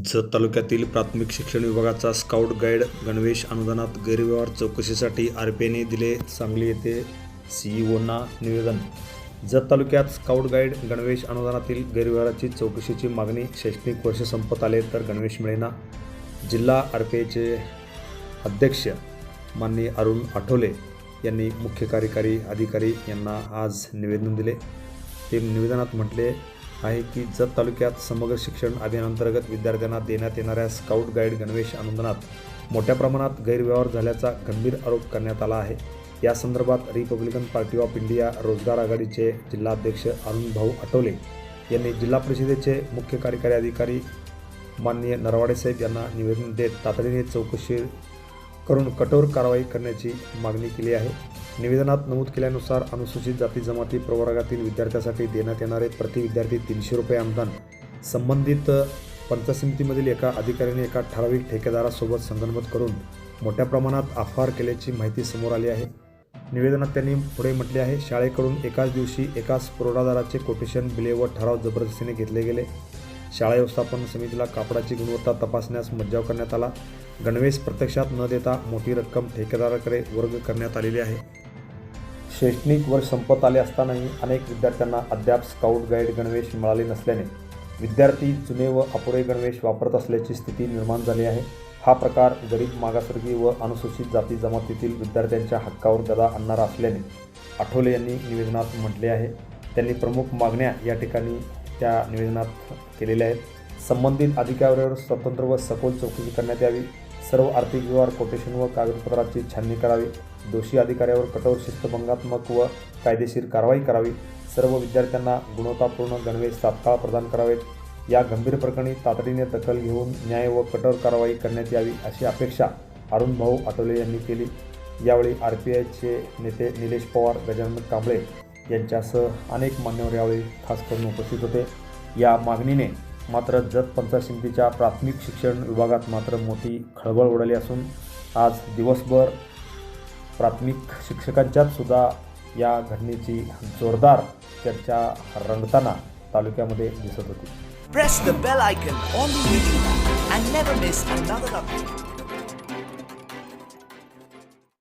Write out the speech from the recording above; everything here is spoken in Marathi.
जत तालुक्यातील प्राथमिक शिक्षण विभागाचा स्काउट गाईड गणवेश अनुदानात गैरव्यवहार चौकशीसाठी आरपीआयने दिले सांगली येथे सीईओंना निवेदन। जत तालुक्यात स्काउट गाईड गणवेश अनुदानातील गैरव्यवहाराची चौकशीची मागणी शैक्षणिक वर्ष संपत आले तर गणवेश मिळेना। जिल्हा आरपीआयचे अध्यक्ष माननीय अरुण आठवले यांनी मुख्य कार्यकारी अधिकारी यांना आज निवेदन दिले। ते निवेदनात म्हटले आहे की जत तालुक्यात समग्र शिक्षण अभियानांतर्गत विद्यार्थ्यांना देण्यात येणाऱ्या स्काउट गाईड गणवेश अनुदानात मोठ्या प्रमाणात गैरव्यवहार झाल्याचा गंभीर आरोप करण्यात आला आहे। या संदर्भात रिपब्लिकन पार्टी ऑफ इंडिया रोजगार आघाडीचे जिल्हाध्यक्ष अरुण भाऊ आठवले यांनी जिल्हा परिषदेचे मुख्य कार्यकारी अधिकारी माननीय नरवाडे साहेब यांना निवेदन देत तातडीने चौकशी करून कठोर कारवाई करण्याची मागणी केली आहे। निवेदनात नमूद केल्यानुसार अनुसूचित जाती जमाती प्रवर्गातील विद्यार्थ्यांसाठी देण्यात येणारे प्रति विद्यार्थी 300 रुपये अनुदान संबंधित पंचायत समितीमधील एका अधिकाऱ्याने एका ठराविक ठेकेदारासोबत संगनमत करून मोठ्या प्रमाणात अपहार केल्याची माहिती समोर आली आहे। निवेदनात त्यांनी पुढे म्हटले आहे, शाळेकडून एकाच दिवशी एकाच पुरवठादाराचे कोटेशन बिले व ठराव जबरदस्तीने घेतले गेले। शाळा व्यवस्थापन समितीला कापडाची गुणवत्ता तपासण्यास मज्जाव करण्यात आला। गणवेश प्रत्यक्षात न देता मोठी रक्कम ठेकेदाराकडे वर्ग करण्यात आलेली आहे। शैक्षणिक वर्ष संपत आले असतानाही अनेक विद्यार्थ्यांना अद्याप स्काउट गाईड गणवेश मिळाले नसल्याने विद्यार्थी जुने व अपुरे गणवेश वापरत असल्याची स्थिती निर्माण झाली आहे। हा प्रकार गरीब मागासवर्गीय व अनुसूचित जाती जमातीतील विद्यार्थ्यांच्या हक्कावर गदा आणणारा असल्याने आठवले यांनी निवेदनात म्हटले आहे। त्यांनी प्रमुख मागण्या या ठिकाणी त्या निवेदनात केलेल्या आहेत। संबंधित अधिकाऱ्यावर स्वतंत्र व सखोल चौकशी करण्यात यावी। सर्व आर्थिक व्यवहार कोटेशन व कागदपत्राची छाननी करावी। दोषी अधिकाऱ्यावर कठोर शिस्तभंगात्मक व कायदेशीर कारवाई करावी। सर्व विद्यार्थ्यांना गुणवत्तापूर्ण गणवेश तात्काळ प्रदान करावेत। या गंभीर प्रकरणी तातडीने दखल घेऊन न्याय व कठोर कारवाई करण्यात यावी अशी अपेक्षा अरुण भाऊ आठवले यांनी केली। यावेळी आरपीआयचे नेते निलेश पवार, गजानन कांबळे यांच्यासह अनेक मान्यवर यावेळी खास करून उपस्थित होते। या मागणीने मात्र जत पंचायत समितीच्या प्राथमिक शिक्षण विभागात मात्र मोठी खळबळ उडाली असून आज दिवसभर प्राथमिक शिक्षकांच्यात सुद्धा या घटनेची जोरदार चर्चा रंगताना तालुक्यामध्ये दिसत होती। Press the bell icon on the video and never miss another update.